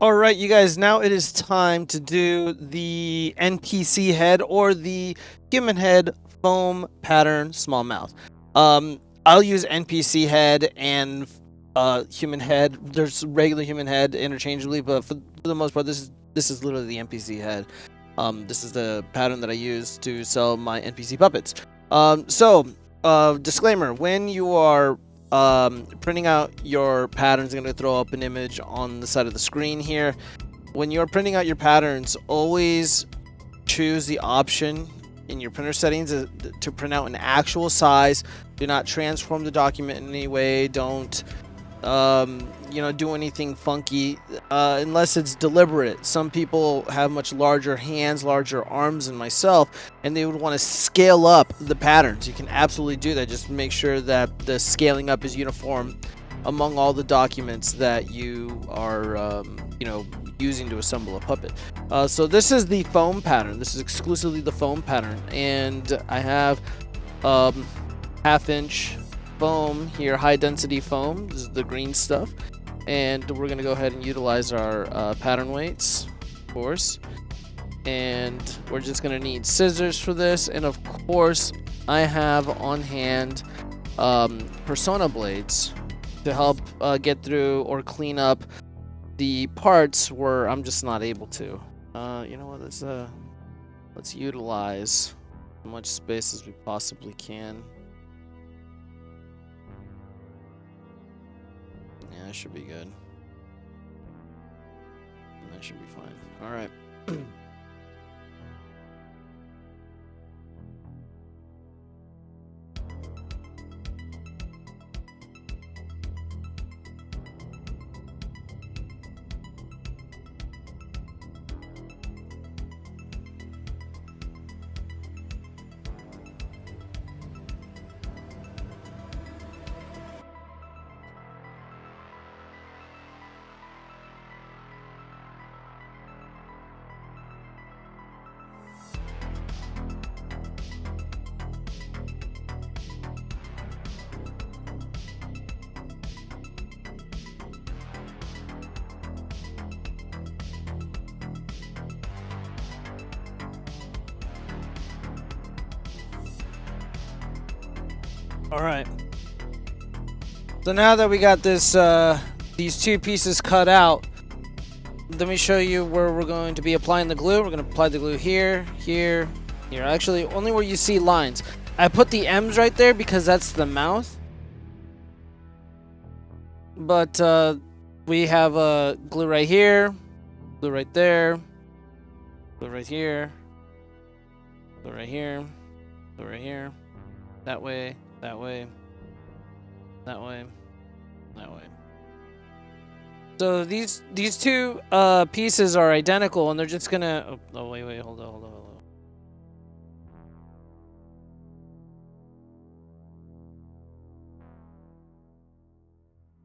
All right, you guys, now it is time to do the NPC head or the human head foam pattern small mouth. I'll use NPC head and human head. There's regular human head interchangeably, but for the most part, this is literally the NPC head. This is the pattern that I use to sell my NPC puppets. Disclaimer: when you are printing out your patterns, I'm going to throw up an image on the side of the screen here. When you're printing out your patterns, always choose the option in your printer settings to print out an actual size. Do not transform the document in any way. Don't do anything funky unless it's deliberate. Some people have much larger hands, larger arms than myself, and they would want to scale up the patterns. You can absolutely do that. Just make sure that the scaling up is uniform among all the documents that you are using to assemble a puppet. So this is the foam pattern. This is exclusively the foam pattern, and I have 1/2 inch foam here, high density foam. This is the green stuff, and we're gonna go ahead and utilize our pattern weights, of course, and we're just gonna need scissors for this, and of course I have on hand persona blades to help get through or clean up the parts where I'm just not able to. You know what, let's utilize as much space as we possibly can. Yeah, that should be good. That should be fine. All right. All right. So now that we got this, these two pieces cut out, let me show you where we're going to be applying the glue. We're going to apply the glue here, here, here. Actually, only where you see lines. I put the M's right there because that's the mouth. But we have glue right here, glue right there, glue right here, glue right here, glue right here, that way. That way, that way, that way. So these two pieces are identical, and they're just gonna. Oh wait, hold on.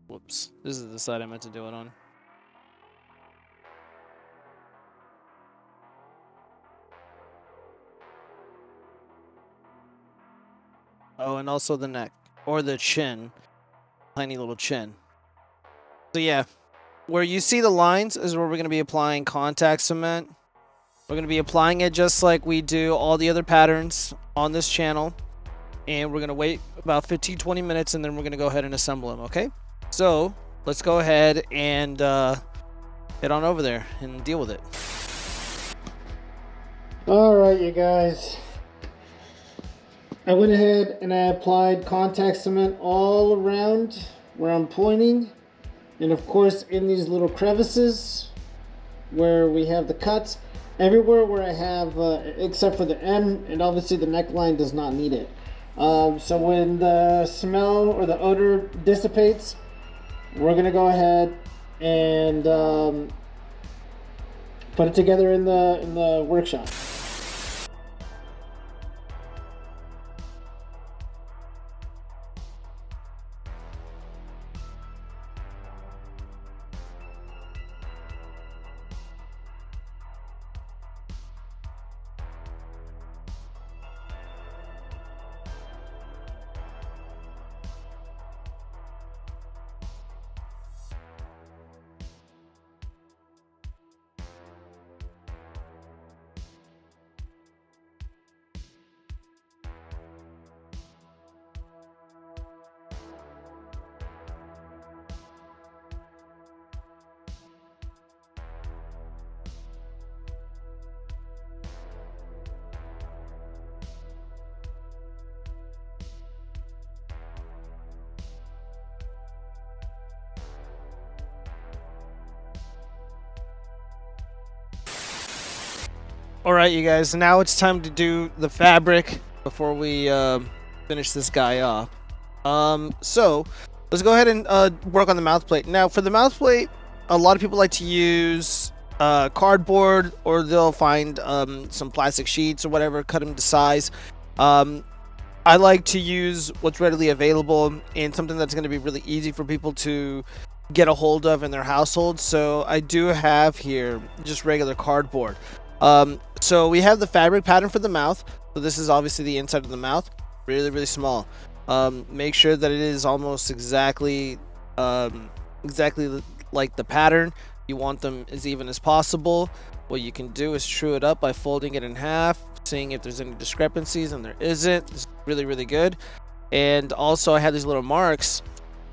Whoops, this is the side I meant to do it on. Oh, and also the neck, or the chin. Tiny little chin. So yeah, where you see the lines is where we're going to be applying contact cement. We're going to be applying it just like we do all the other patterns on this channel. And we're going to wait about 15-20 minutes, and then we're going to go ahead and assemble them, okay? So let's go ahead and head on over there and deal with it. Alright, you guys. I went ahead and I applied contact cement all around where I'm pointing, and of course in these little crevices where we have the cuts, everywhere where I have except for the M, and obviously the neckline does not need it. So when the smell or the odor dissipates, we're gonna go ahead and put it together in the workshop. All right, you guys. Now it's time to do the fabric before we finish this guy off. So let's go ahead and work on the mouth plate. Now, for the mouth plate, a lot of people like to use cardboard, or they'll find some plastic sheets or whatever, cut them to size. I like to use what's readily available and something that's going to be really easy for people to get a hold of in their household. So I do have here just regular cardboard. So we have the fabric pattern for the mouth. So this is obviously the inside of the mouth, really, really small. Make sure that it is almost exactly like the pattern. You want them as even as possible. What you can do is true it up by folding it in half, seeing if there's any discrepancies, and there isn't. This is really, really good. And also I have these little marks,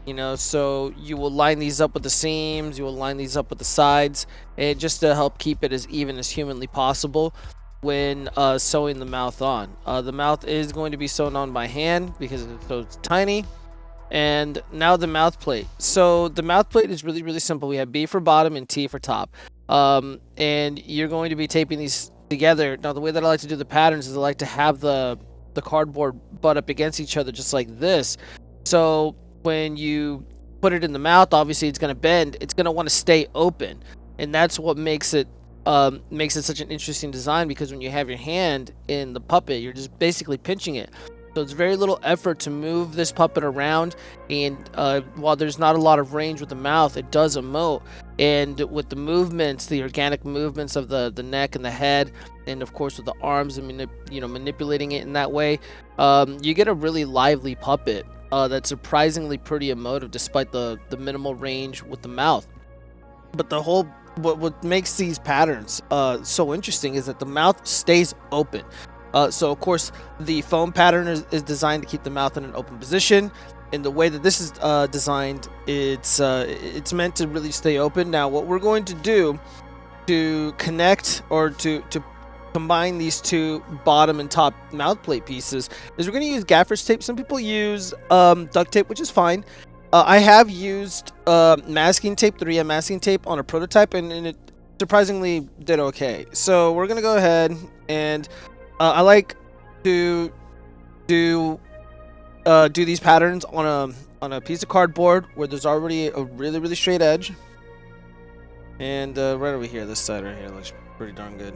you know, so you will line these up with the seams, you will line these up with the sides, and just to help keep it as even as humanly possible when sewing the mouth on. The mouth is going to be sewn on by hand because it's so tiny. And now the mouth plate. So the mouth plate is really, really simple. We have B for bottom and T for top. And you're going to be taping these together. Now the way that I like to do the patterns is I like to have the cardboard butt up against each other just like this. So when you put it in the mouth, obviously it's going to bend. It's going to want to stay open. And that's what makes it such an interesting design, because when you have your hand in the puppet, you're just basically pinching it. So it's very little effort to move this puppet around, and while there's not a lot of range with the mouth, it does emote. And with the movements, the organic movements of the neck and the head, and of course with the arms and manipulating it in that way, you get a really lively puppet that's surprisingly pretty emotive despite the minimal range with the mouth. But what makes these patterns so interesting is that the mouth stays open. So of course the foam pattern is designed to keep the mouth in an open position. In the way that this is designed, it's meant to really stay open. Now what we're going to do to connect, or to combine these two bottom and top mouth plate pieces, is we're going to use gaffer's tape. Some people use duct tape, which is fine. I have used masking tape, 3M masking tape, on a prototype, and it surprisingly did okay. So we're going to go ahead and I like to do these patterns on a piece of cardboard where there's already a really, really straight edge. And right over here, this side right here looks pretty darn good.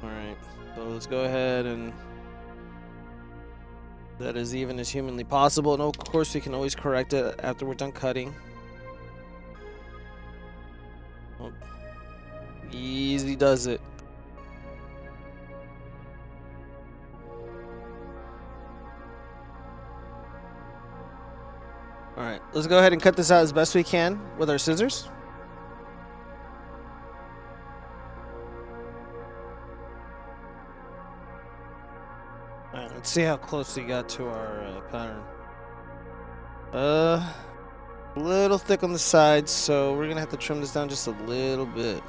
Alright, so let's go ahead and that is even as humanly possible. And of course we can always correct it after we're done cutting. Oh, easy does it. Alright, let's go ahead and cut this out as best we can with our scissors. Alright, let's see how close we got to our pattern. A little thick on the sides, so we're gonna have to trim this down just a little bit.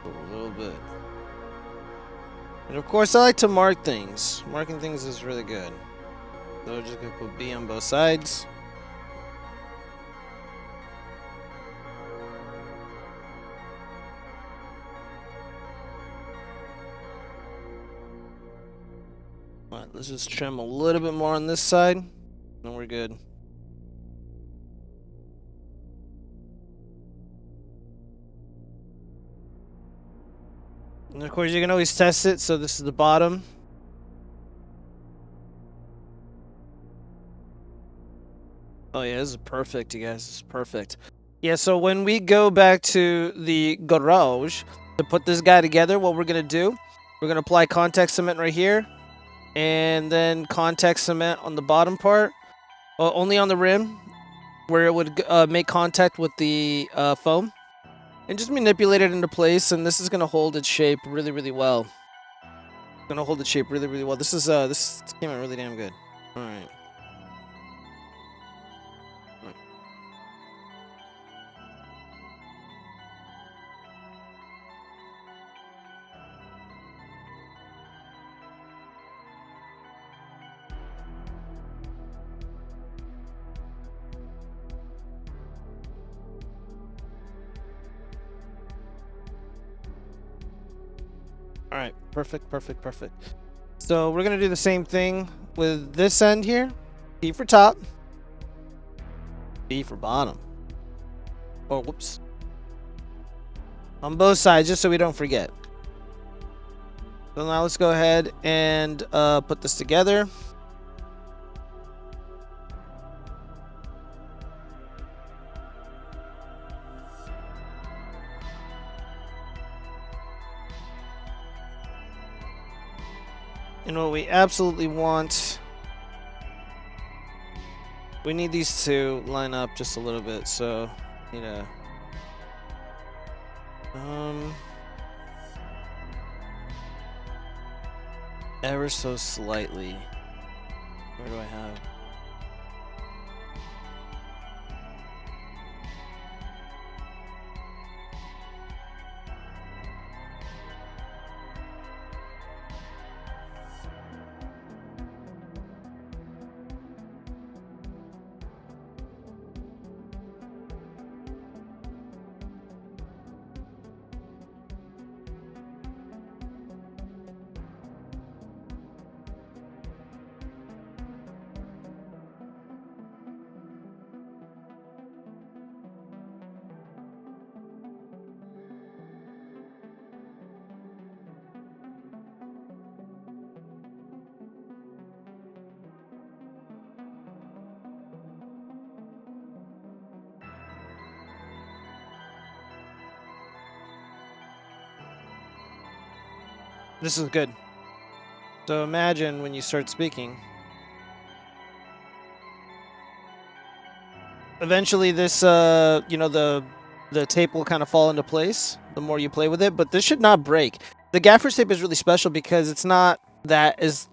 A little bit. And of course I like to mark things. Marking things is really good. So we're just gonna put B on both sides. Alright, let's just trim a little bit more on this side, and we're good. And of course you can always test it, so this is the bottom. Oh yeah, this is perfect, you guys. This is perfect. Yeah, so when we go back to the garage to put this guy together, what we're gonna do, we're gonna apply contact cement right here, and then contact cement on the bottom part, only on the rim where it would make contact with the foam, and just manipulate it into place. And this is gonna hold its shape really, really well. It's gonna hold its shape really, really well. This came out really damn good. All right. All right, perfect, perfect, perfect. So we're gonna do the same thing with this end here. P for top, B for bottom. Oh, whoops. On both sides, just so we don't forget. So now let's go ahead and put this together. And what we absolutely want, we need these to line up just a little bit, so need a ever so slightly. Where do I have? This is good. So imagine when you start speaking. Eventually this, you know, the tape will kind of fall into place the more you play with it, but this should not break. The gaffer's tape is really special because it's not as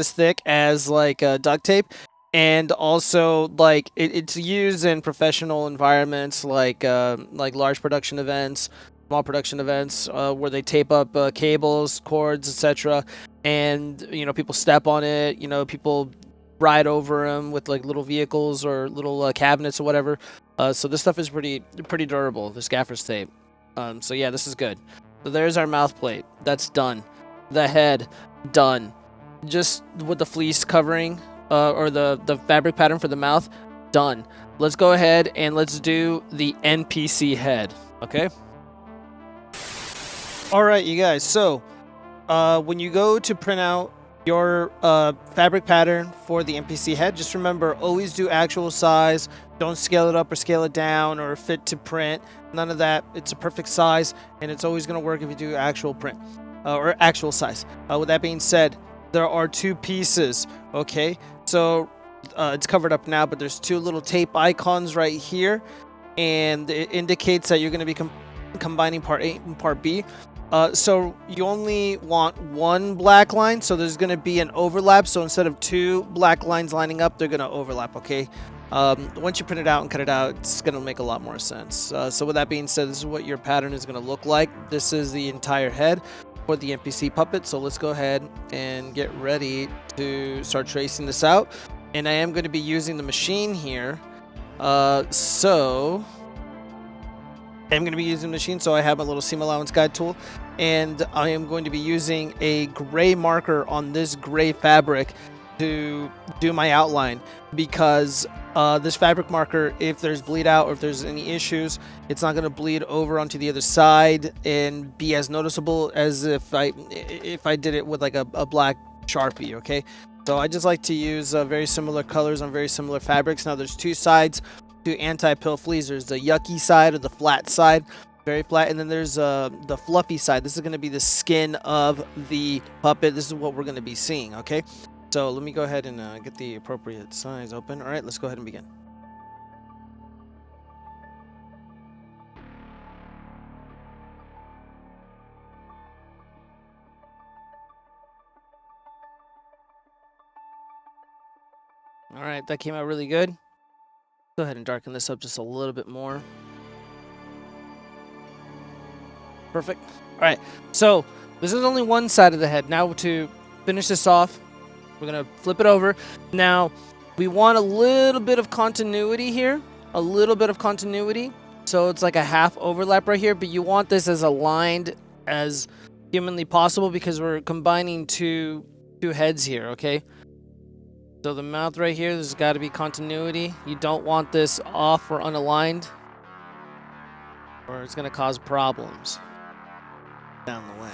thick as like duct tape, and also like it's used in professional environments like large production events, small production events, where they tape up cables, cords, etc. And you know, people step on it. You know, people ride over them with like little vehicles or little cabinets or whatever. So this stuff is pretty durable. This gaffer's tape. So yeah, this is good. So there's our mouth plate. That's done. The head, done. Just with the fleece covering, or the fabric pattern for the mouth, done. Let's go ahead and let's do the NPC head. Okay. All right, you guys. So when you go to print out your fabric pattern for the NPC head, just remember, always do actual size. Don't scale it up or scale it down or fit to print. None of that. It's a perfect size, and it's always going to work if you do actual print or actual size. With that being said, there are two pieces. Okay, so it's covered up now, but there's two little tape icons right here, and it indicates that you're going to be combining part A and part B. So you only want one black line, so there's going to be an overlap. So instead of two black lines lining up, they're going to overlap, okay? Once you print it out and cut it out, it's going to make a lot more sense. So with that being said, this is what your pattern is going to look like. This is the entire head for the NPC puppet. So let's go ahead and get ready to start tracing this out. And I am going to be using the machine here. So I'm going to be using the machine, so I have my little seam allowance guide tool, and I am going to be using a gray marker on this gray fabric to do my outline, because this fabric marker, if there's bleed out or if there's any issues, it's not going to bleed over onto the other side and be as noticeable as if I did it with like a black Sharpie. Okay, so I just like to use very similar colors on very similar fabrics. Now there's two sides to anti-pill fleas. There's the yucky side or the flat side, very flat, and then there's the fluffy side. This is going to be the skin of the puppet. This is what we're going to be seeing. Okay, so let me go ahead and get the appropriate size open. All right, let's go ahead and begin. All right, that came out really good. Go ahead and darken this up just a little bit more. Perfect. All right, so this is only one side of the head. Now to finish this off, we're gonna flip it over. Now we want a little bit of continuity here, a little bit of continuity. So it's like a half overlap right here, but you want this as aligned as humanly possible because we're combining two heads here, okay? So the mouth right here, there's got to be continuity. You don't want this off or unaligned, or it's going to cause problems down the way.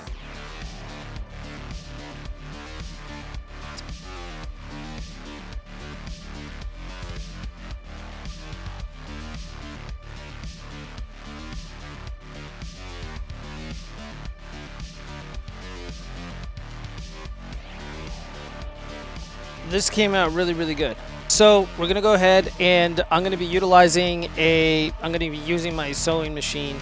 This came out really, really good. So we're gonna go ahead and I'm gonna be using my sewing machine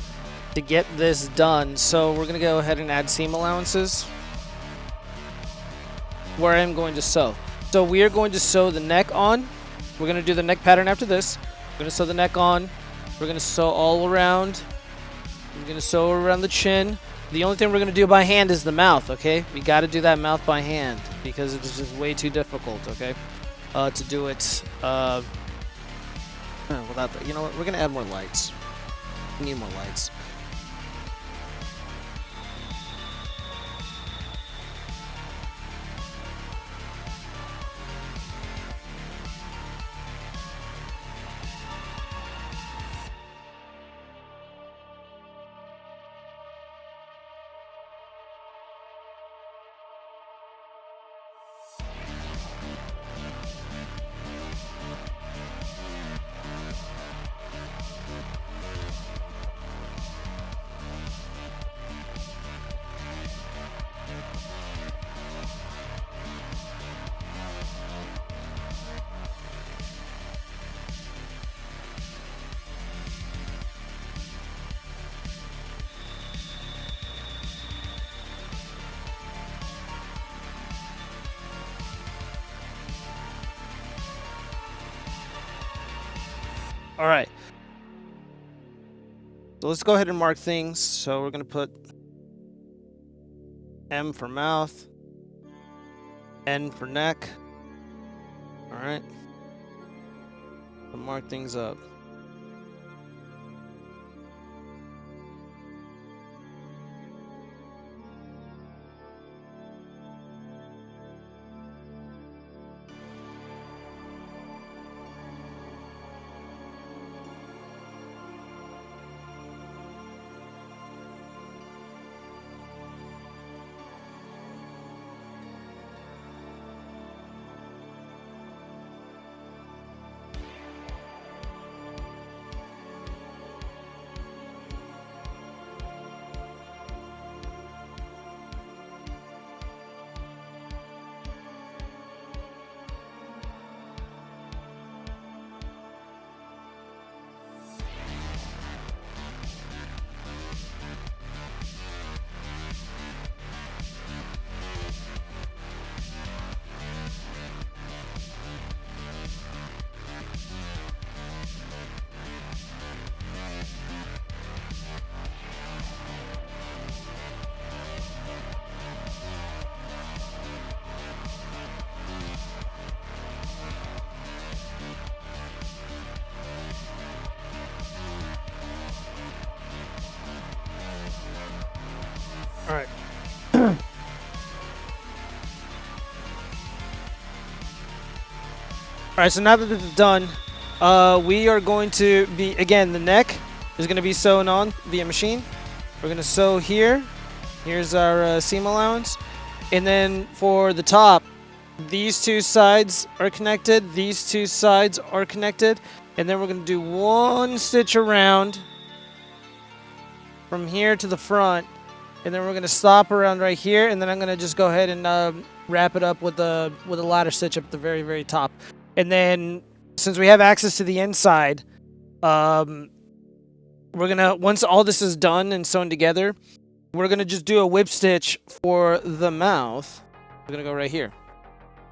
to get this done. So we're gonna go ahead and add seam allowances where I'm going to sew. So we are going to sew the neck on. We're gonna do the neck pattern after this. We're gonna sew the neck on. We're gonna sew all around. We're gonna sew around the chin. The only thing we're going to do by hand is the mouth, okay? We got to do that mouth by hand because it's just way too difficult, okay? To do it without that. You know what? We're going to add more lights. We need more lights. All right. So let's go ahead and mark things. So we're going to put M for mouth, N for neck. All right. So mark things up. All right. All right, so now that this is done, we are going to be, again, the neck is going to be sewn on via machine. We're going to sew here. Here's our seam allowance. And then for the top, these two sides are connected. These two sides are connected. And then we're going to do one stitch around from here to the front. And then we're going to stop around right here. And then I'm going to just go ahead and wrap it up with a ladder stitch up at the very, very top. And then since we have access to the inside, we're going to, once all this is done and sewn together, we're going to just do a whip stitch for the mouth. We're going to go right here.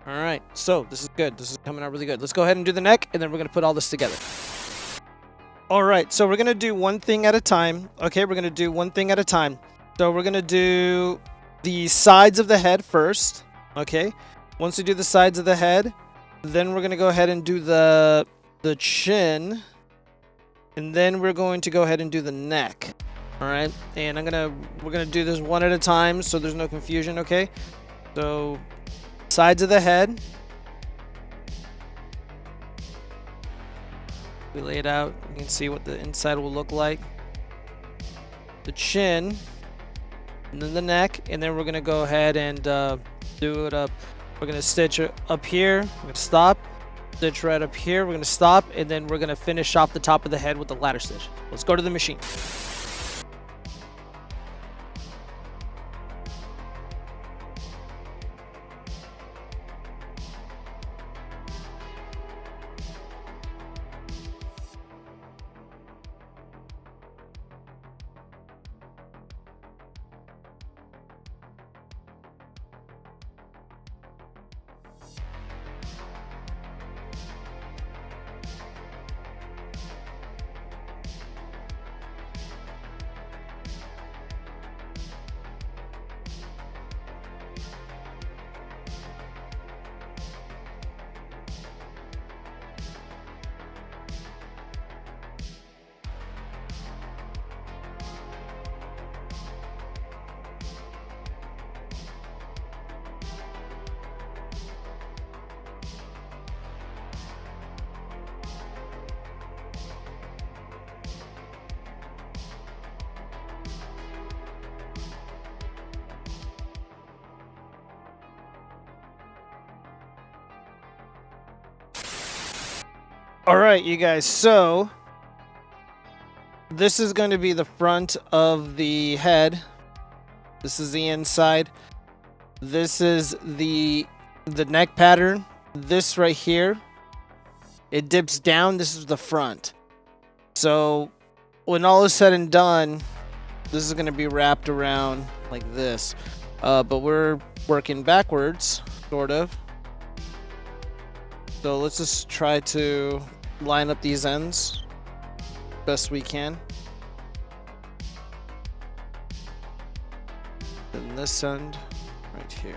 All right. So this is good. This is coming out really good. Let's go ahead and do the neck, and then we're going to put all this together. All right. So we're going to do one thing at a time. Okay. We're going to do one thing at a time. So we're going to do the sides of the head first. Okay. Once we do the sides of the head, then we're going to go ahead and do the chin. And then we're going to go ahead and do the neck. All right, and we're gonna do this one at a time so there's no confusion. Okay, so sides of the head, we lay it out. You can see what the inside will look like. The chin, and then the neck, and then we're gonna go ahead and do it up. We're gonna stitch it up here. We're gonna stop. Stitch right up here. We're gonna stop, and then we're gonna finish off the top of the head with the ladder stitch. Let's go to the machine. All right, you guys, so this is going to be the front of the head. This is the inside. This is the neck pattern. This right here, it dips down. This is the front. So when all is said and done, this is going to be wrapped around like this. But we're working backwards, sort of. So let's just try to line up these ends best we can. And this end right here.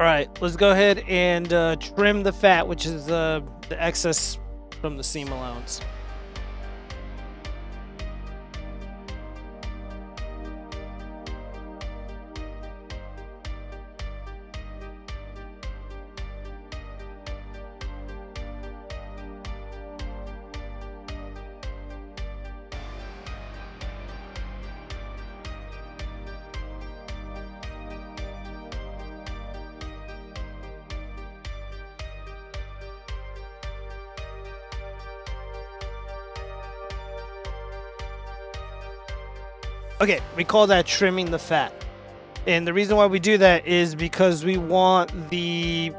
All right, let's go ahead and trim the fat, which is the excess from the seam allowance. Okay, we call that trimming the fat. And the reason why we do that is because we want the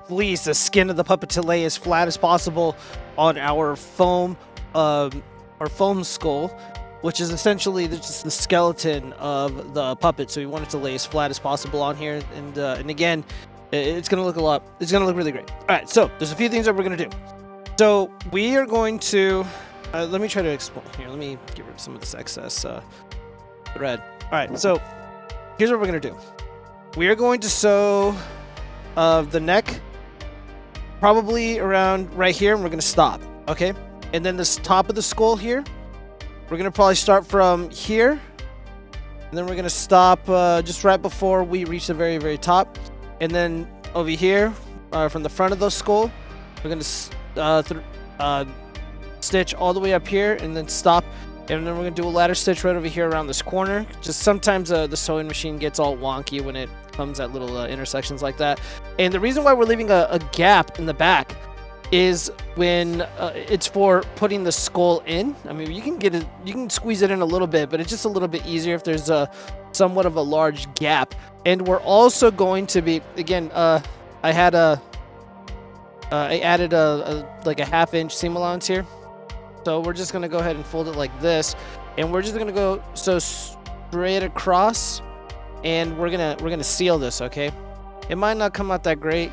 fleece, the skin of the puppet, to lay as flat as possible on our foam skull, which is essentially just the skeleton of the puppet. So we want it to lay as flat as possible on here. And again, it's gonna look really great. All right, so there's a few things that we're gonna do. So we are going to Let me try to explain here. Let me get rid of some of this excess thread. All right, so here's what we're gonna do. We are going to sew the neck probably around right here, and we're gonna stop. Okay, and then this top of the skull here, we're gonna probably start from here, and then we're gonna stop just right before we reach the very, very top, and then over here from the front of the skull, we're gonna stitch all the way up here and then stop, and then we're gonna do a ladder stitch right over here around this corner. Just sometimes the sewing machine gets all wonky when it comes at little intersections like that, and the reason why we're leaving a gap in the back is when it's for putting the skull in. I mean, you can squeeze it in a little bit, but it's just a little bit easier if there's a somewhat of a large gap. And we're also going to be, again, I added like a 1/2 inch seam allowance here. So we're just gonna go ahead and fold it like this, and we're just gonna go so straight across, and we're gonna seal this. Okay, it might not come out that great,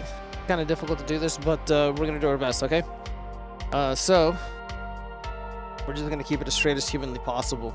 kind of difficult to do this, but we're gonna do our best. Okay, so we're just gonna keep it as straight as humanly possible.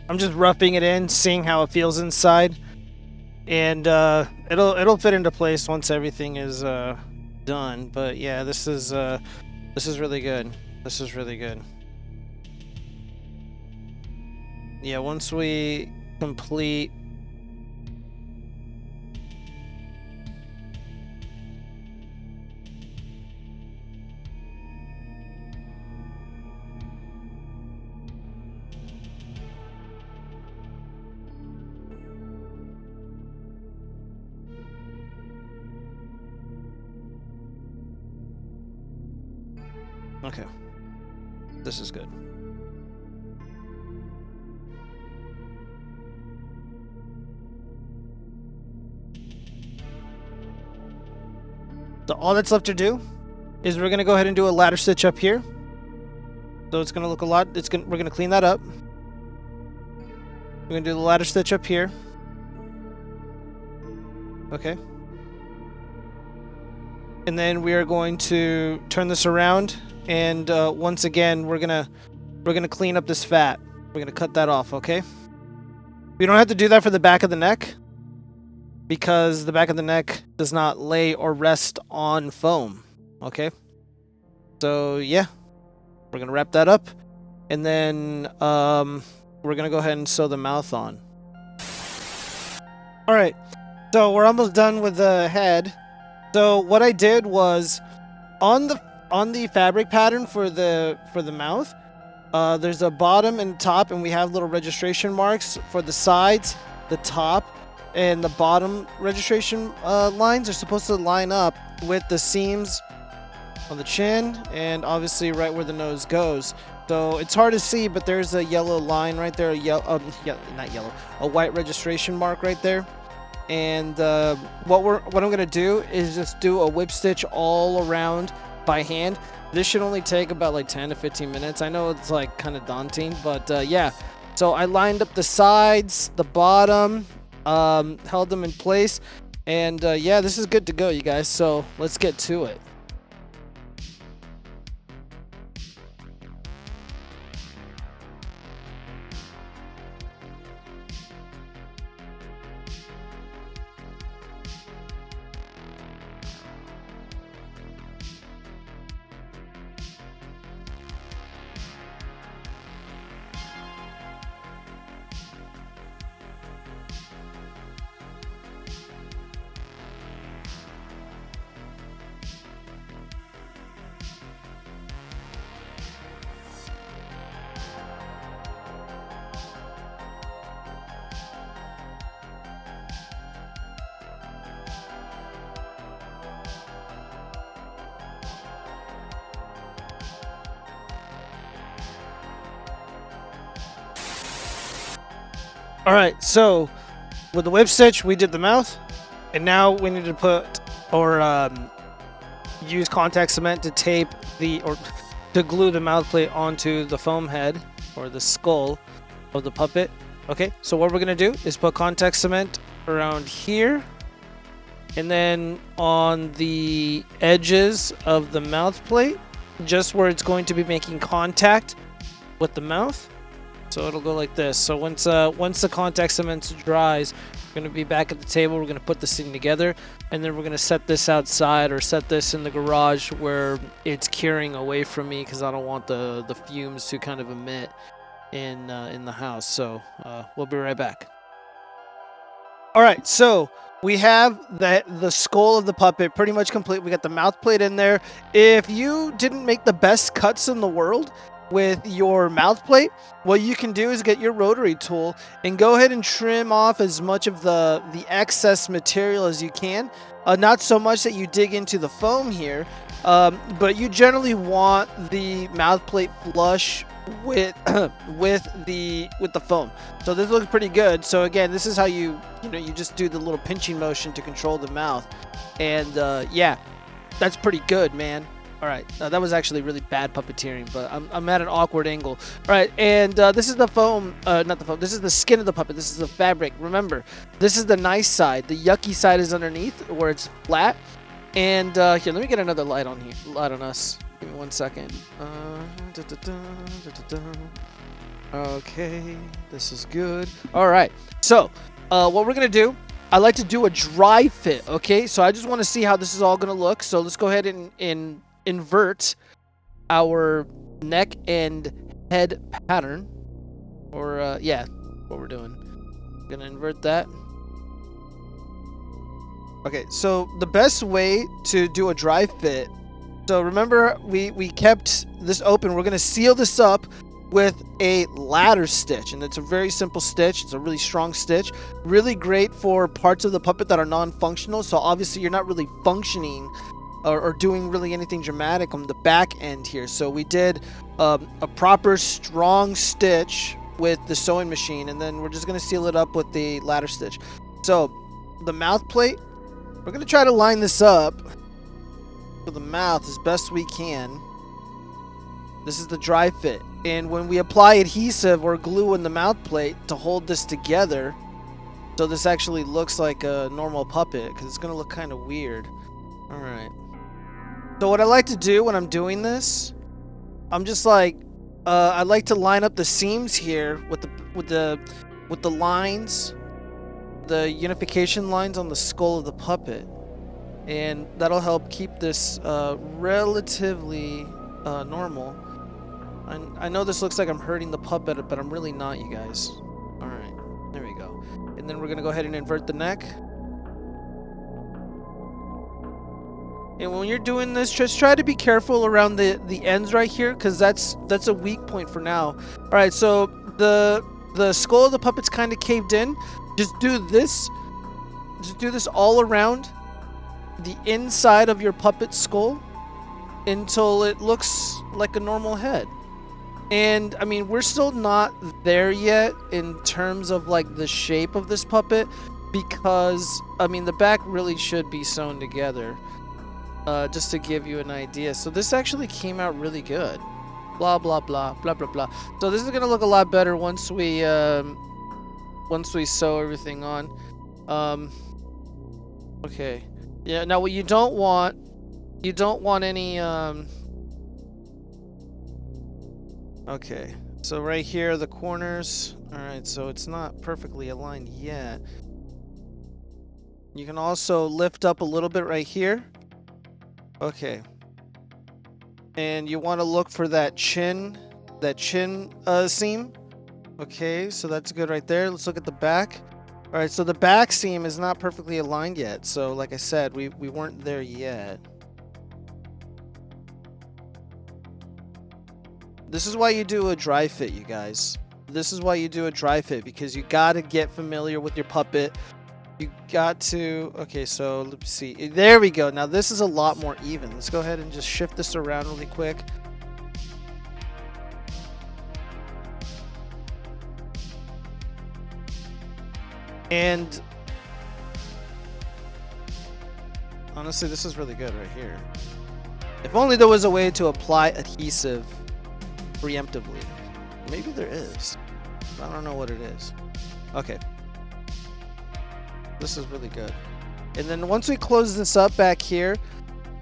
I'm just roughing it in, seeing how it feels inside, and it'll fit into place once everything is done. But yeah, this is really good. This is really good. Yeah, once we complete. Okay, this is good. So all that's left to do is we're gonna go ahead and do a ladder stitch up here. So it's gonna look a lot. We're gonna clean that up. We're gonna do the ladder stitch up here. Okay. And then we are going to turn this around, and once again we're gonna clean up this fat. We're gonna cut that off. Okay. We don't have to do that for the back of the neck, because the back of the neck does not lay or rest on foam. Okay. So yeah, we're gonna wrap that up, and then we're gonna go ahead and sew the mouth on. All right. So we're almost done with the head. So what I did was, on the fabric pattern for the mouth, there's a bottom and top, and we have little registration marks for the sides, the top, and the bottom registration lines are supposed to line up with the seams on the chin and obviously right where the nose goes. So it's hard to see, but there's a yellow line right there, a white registration mark right there. And what I'm gonna do is just do a whip stitch all around by hand. This should only take about like 10 to 15 minutes. I know it's like kind of daunting, but yeah. So I lined up the sides, the bottom, held them in place, and yeah, this is good to go, you guys. So let's get to it. Alright, so with the whip stitch, we did the mouth, and now we need to put or use contact cement to tape or to glue the mouth plate onto the foam head or the skull of the puppet. Okay, so what we're gonna do is put contact cement around here, and then on the edges of the mouth plate, just where it's going to be making contact with the mouth. So it'll go like this. So once the contact cement dries, we're going to be back at the table. We're going to put this thing together, and then we're going to set this outside or set this in the garage where it's curing away from me, because I don't want the fumes to kind of emit in the house. So we'll be right back. All right, so we have the skull of the puppet pretty much complete. We got the mouth plate in there. If you didn't make the best cuts in the world with your mouth plate, what you can do is get your rotary tool and go ahead and trim off as much of the excess material as you can. Not so much that you dig into the foam here, but you generally want the mouth plate flush with with the foam. So this looks pretty good. So again, this is how you just do the little pinching motion to control the mouth, and yeah, that's pretty good, man. All right, that was actually really bad puppeteering, but I'm at an awkward angle. All right, and this is the foam, not the foam, this is the skin of the puppet. This is the fabric. Remember, this is the nice side. The yucky side is underneath where it's flat. And here, let me get another light on us. Give me 1 second. Okay, this is good. All right, so what we're gonna do, I like to do a dry fit, okay? So I just want to see how this is all gonna look. So let's go ahead and invert our neck and head pattern, or yeah, what we're doing. I'm gonna invert that. Okay, so the best way to do a dry fit, so remember we kept this open. We're gonna seal this up with a ladder stitch, and it's a very simple stitch. It's a really strong stitch, really great for parts of the puppet that are non-functional. So obviously you're not really functioning or doing really anything dramatic on the back end here. So we did a proper strong stitch with the sewing machine, and then we're just going to seal it up with the ladder stitch. So the mouth plate, we're going to try to line this up for the mouth as best we can. This is the dry fit, and when we apply adhesive or glue in the mouth plate to hold this together, so this actually looks like a normal puppet, because it's going to look kind of weird. All right. So what I like to do when I'm doing this, I'm just like, I like to line up the seams here with the lines, the unification lines on the skull of the puppet, and that'll help keep this relatively normal. I know this looks like I'm hurting the puppet, but I'm really not, you guys. All right, there we go. And then we're gonna go ahead and invert the neck. And when you're doing this, just try to be careful around the ends right here, because that's a weak point for now. All right, so the skull of the puppet's kind of caved in. Just do this just do this all around the inside of your puppet skull until it looks like a normal head. And I mean, we're still not there yet in terms of like the shape of this puppet, because I mean the back really should be sewn together, just to give you an idea. So this actually came out really good. Blah blah blah blah blah blah. So this is gonna look a lot better once we sew everything on. Okay. Yeah. Now what you don't want any Okay, so right here, the corners. Alright, so it's not perfectly aligned yet. You can also lift up a little bit right here. Okay. And you want to look for that chin seam. Okay, so that's good right there. Let's look at the back. Alright, so the back seam is not perfectly aligned yet. So like I said, we weren't there yet. This is why you do a dry fit, you guys. This is why you do a dry fit, because you gotta get familiar with your puppet. You got to... Okay, so let's see. There we go. Now this is a lot more even. Let's go ahead and just shift this around really quick. And... honestly, this is really good right here. If only there was a way to apply adhesive preemptively. Maybe there is. I don't know what it is. Okay. This is really good. And then once we close this up back here,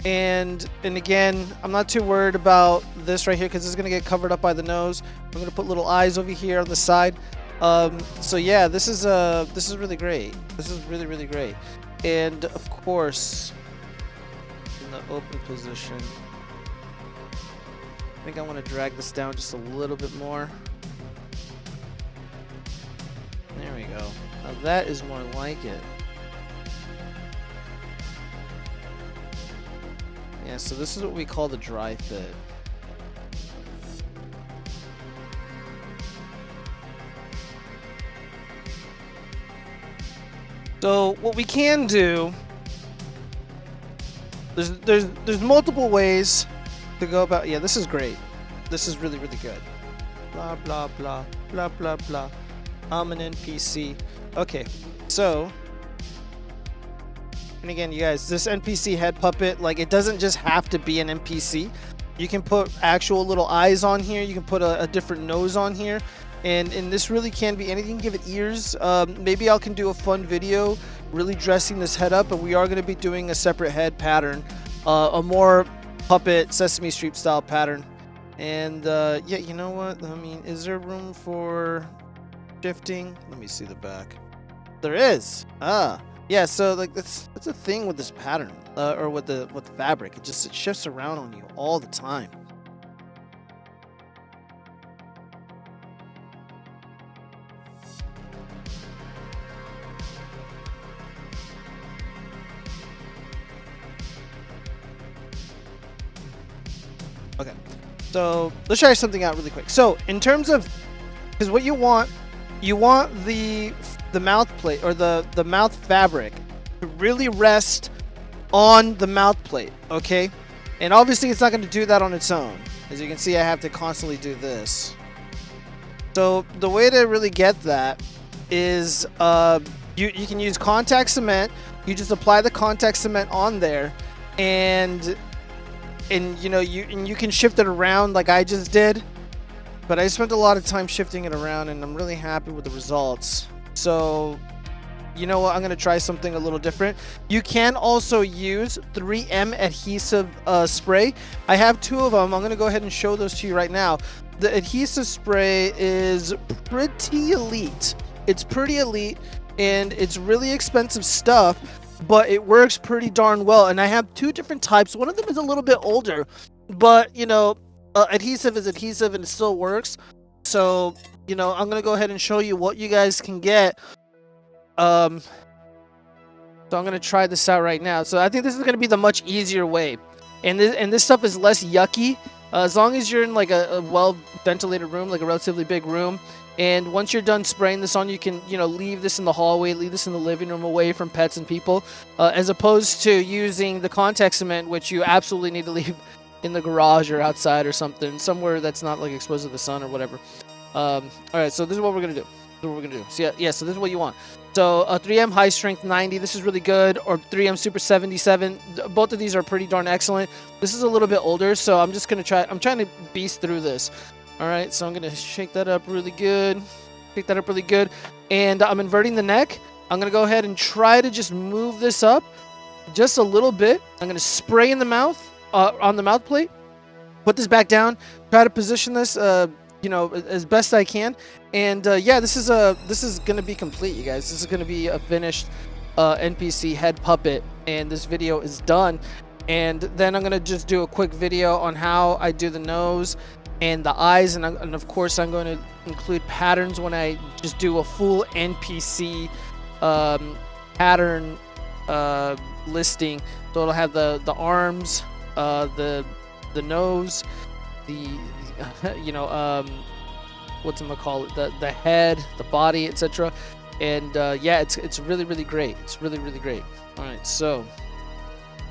and again, I'm not too worried about this right here because it's gonna get covered up by the nose. I'm gonna put little eyes over here on the side. So yeah, this is really great. This is really great. And of course, in the open position, I think I want to drag this down just a little bit more. There we go. Now that is more like it. Yeah, so this is what we call the dry fit. So what we can do, there's multiple ways to go about. Yeah, this is great. This is really good. Blah blah blah blah blah blah. I'm an NPC. Okay, so, and again, you guys, this NPC head puppet, like, it doesn't just have to be an NPC. You can put actual little eyes on here. You can put a different nose on here, and this really can be anything. Give it ears. Maybe I can do a fun video really dressing this head up, but we are going to be doing a separate head pattern, a more puppet Sesame Street style pattern. And yeah, you know what, I mean, is there room for shifting? Let me see the back. There is. Yeah, so like that's a thing with this pattern, or with the fabric. It shifts around on you all the time. Okay, so let's try something out really quick. So in terms of, because what you want the mouth plate, or the mouth fabric, to really rest on the mouth plate, okay? And obviously it's not going to do that on its own. As you can see, I have to constantly do this. So the way to really get that is you can use contact cement. You just apply the contact cement on there, and you know, you can shift it around like I just did. But I spent a lot of time shifting it around, and I'm really happy with the results. So, you know what? I'm going to try something a little different. You can also use 3M adhesive spray. I have 2 of them. I'm going to go ahead and show those to you right now. The adhesive spray is pretty elite. It's pretty elite, and it's really expensive stuff, but it works pretty darn well. And I have 2 different types. One of them is a little bit older, but, you know, adhesive is adhesive and it still works. So, you know, I'm gonna go ahead and show you what you guys can get. So I'm gonna try this out right now. So I think this is gonna be the much easier way, and this stuff is less yucky As long as you're in like a well ventilated room, like a relatively big room, and once you're done spraying this on, you can, you know, leave this in the hallway, leave this in the living room away from pets and people, as opposed to using the contact cement, which you absolutely need to leave in the garage or outside or something, somewhere that's not like exposed to the sun or whatever. All right, so this is what we're gonna do. This is what we're gonna do. So yeah, so this is what you want. So 3M high strength 90, this is really good, or 3M super 77. Both of these are pretty darn excellent. This is a little bit older, so I'm just gonna try. I'm trying to beast through this. All right, so I'm gonna shake that up really good. Shake that up really good, and I'm inverting the neck. I'm gonna go ahead and try to just move this up just a little bit. I'm gonna spray in the mouth, on the mouth plate. Put this back down. Try to position this, you know, as best I can. And yeah, this is gonna be complete, you guys. This is gonna be a finished NPC head puppet, and this video is done. And then I'm gonna just do a quick video on how I do the nose and the eyes, and of course I'm going to include patterns when I just do a full NPC pattern listing. So it'll have the arms, the nose, the you know, whatchamacallit, the head, the body, etc. And yeah, it's really great. It's really great. All right, so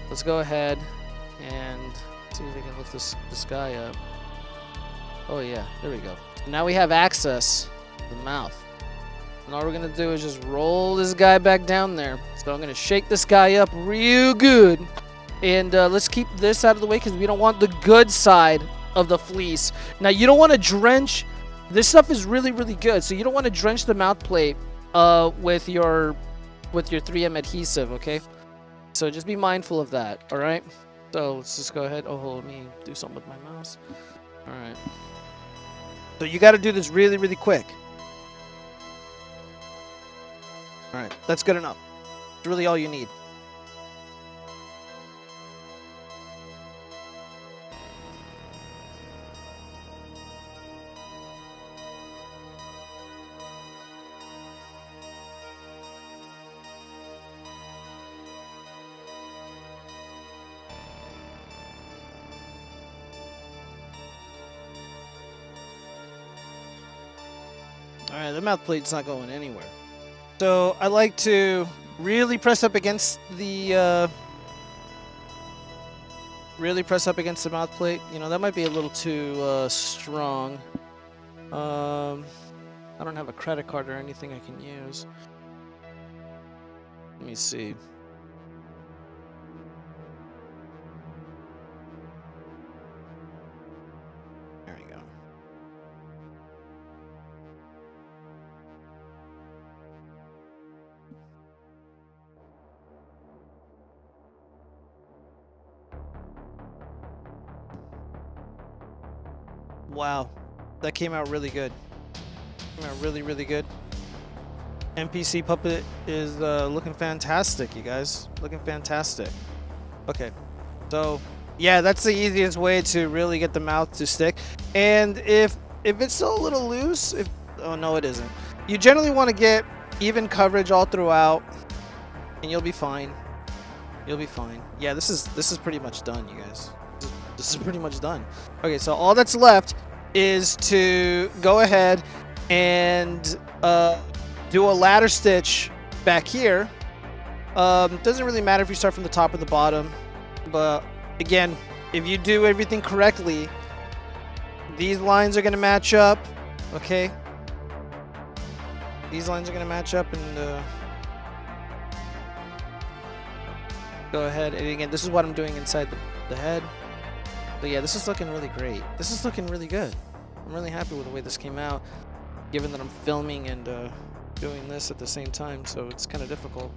let's go ahead and see if we can lift this guy up. Oh yeah, there we go. Now we have access to the mouth. And all we're gonna do is just roll this guy back down there. So I'm gonna shake this guy up real good. And let's keep this out of the way because we don't want the good side of the fleece. Now you don't want to drench. This stuff is really good. So you don't want to drench the mouth plate with your 3M adhesive, okay? So just be mindful of that, all right? So let's just go ahead. Oh, let me do something with my mouse. All right. So you got to do this really quick. All right, that's good enough. It's really all you need. Alright, the mouth plate's not going anywhere. So I like to really press up against the mouth plate. You know, that might be a little too strong. I don't have a credit card or anything I can use. Let me see. There we go. Wow, that came out really good. Came out really good. NPC puppet is looking fantastic, you guys. Looking fantastic. Okay, so yeah, that's the easiest way to really get the mouth to stick. And if it's still a little loose, oh no, it isn't. You generally want to get even coverage all throughout, and you'll be fine. You'll be fine. Yeah, this is pretty much done, you guys. This is pretty much done. Okay, so all that's left is to go ahead and do a ladder stitch back here. Doesn't really matter if you start from the top or the bottom, but again, if you do everything correctly, these lines are going to match up, okay? These lines are going to match up, and go ahead, and again, this is what I'm doing inside the head. But yeah, this is looking really great. This is looking really good. I'm really happy with the way this came out, given that I'm filming and doing this at the same time, so it's kind of difficult.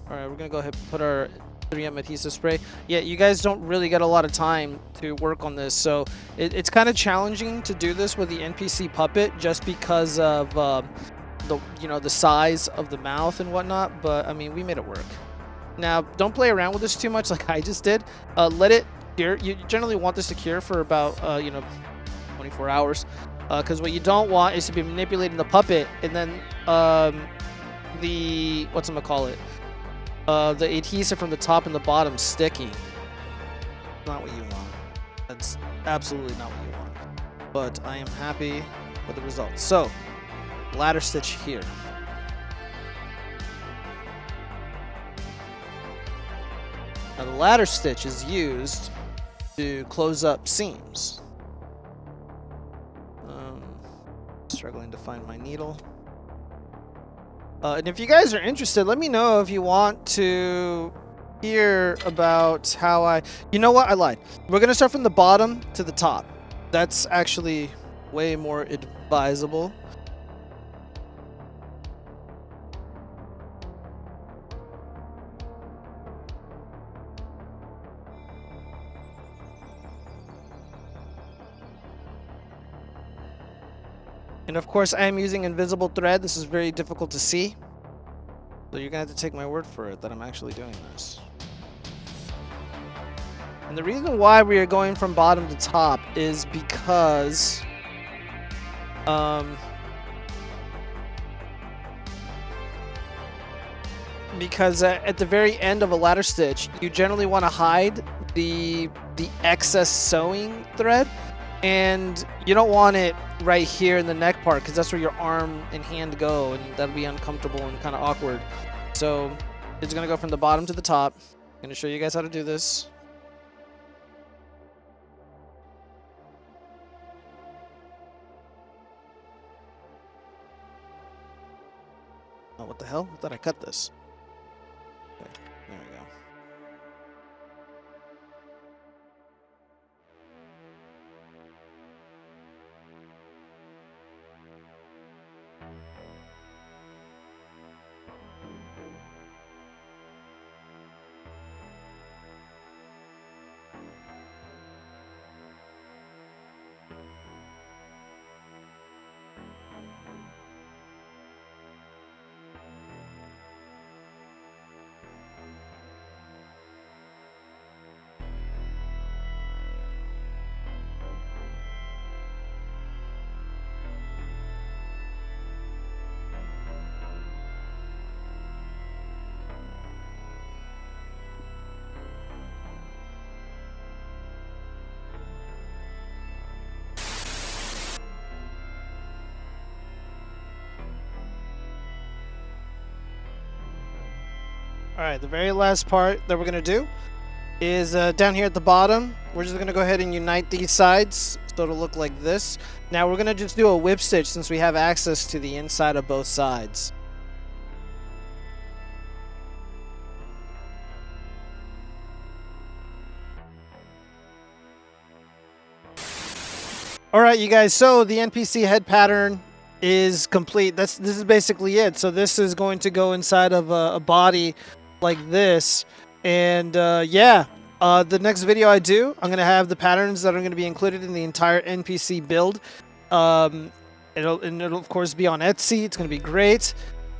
Alright, we're going to go ahead and put our 3M adhesive spray. Yeah, you guys don't really get a lot of time to work on this, so it's kind of challenging to do this with the NPC puppet just because of the size of the mouth and whatnot, but I mean, we made it work. Now, don't play around with this too much like I just did. Let it cure. You generally want this to cure for about 24 hours, because what you don't want is to be manipulating the puppet and then the adhesive from the top and the bottom sticking. Not what you want. That's absolutely not what you want. But I am happy with the results. So, ladder stitch here. Now the ladder stitch is used to close up seams. Struggling to find my needle. And if you guys are interested, let me know if you want to hear about how I... You know what? I lied. We're going to start from the bottom to the top. That's actually way more advisable. And of course, I am using invisible thread. This is very difficult to see. So you're going to have to take my word for it that I'm actually doing this. And the reason why we are going from bottom to top is because... at the very end of a ladder stitch, you generally want to hide the excess sewing thread. And you don't want it right here in the neck part because that's where your arm and hand go, and that'll be uncomfortable and kind of awkward. So it's going to go from the bottom to the top. I'm going to show you guys how to do this. Oh, what the hell? I thought I cut this. Okay, there we go. Alright, the very last part that we're going to do is down here at the bottom. We're just going to go ahead and unite these sides so it'll look like this. Now we're going to just do a whip stitch since we have access to the inside of both sides. Alright, you guys, so the NPC head pattern is complete. This is basically it. So this is going to go inside of a body like this, and yeah, the next video I do, I'm gonna have the patterns that are going to be included in the entire NPC build. It'll of course be on Etsy. It's going to be great.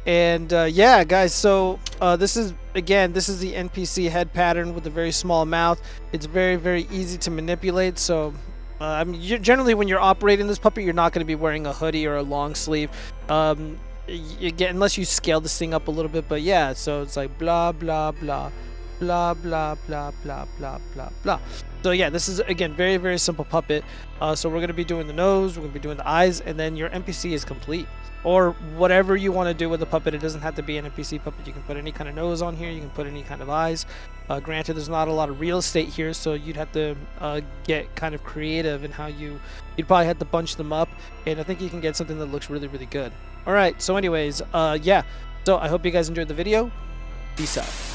And yeah, guys, so this is the NPC head pattern with a very small mouth. It's very, very easy to manipulate. So I mean, generally when you're operating this puppet, you're not going to be wearing a hoodie or a long sleeve. Unless you scale this thing up a little bit. But yeah, so it's like blah blah blah blah blah blah blah blah blah blah. So yeah, this is again very, very simple puppet. So we're gonna be doing the nose, we're gonna be doing the eyes, and then your NPC is complete. Or whatever you want to do with the puppet. It doesn't have to be an NPC puppet. You can put any kind of nose on here, you can put any kind of eyes. Granted, there's not a lot of real estate here, so you'd have to get kind of creative in how you'd probably have to bunch them up, and I think you can get something that looks really, really good. Alright, so anyways, yeah, so I hope you guys enjoyed the video. Peace out.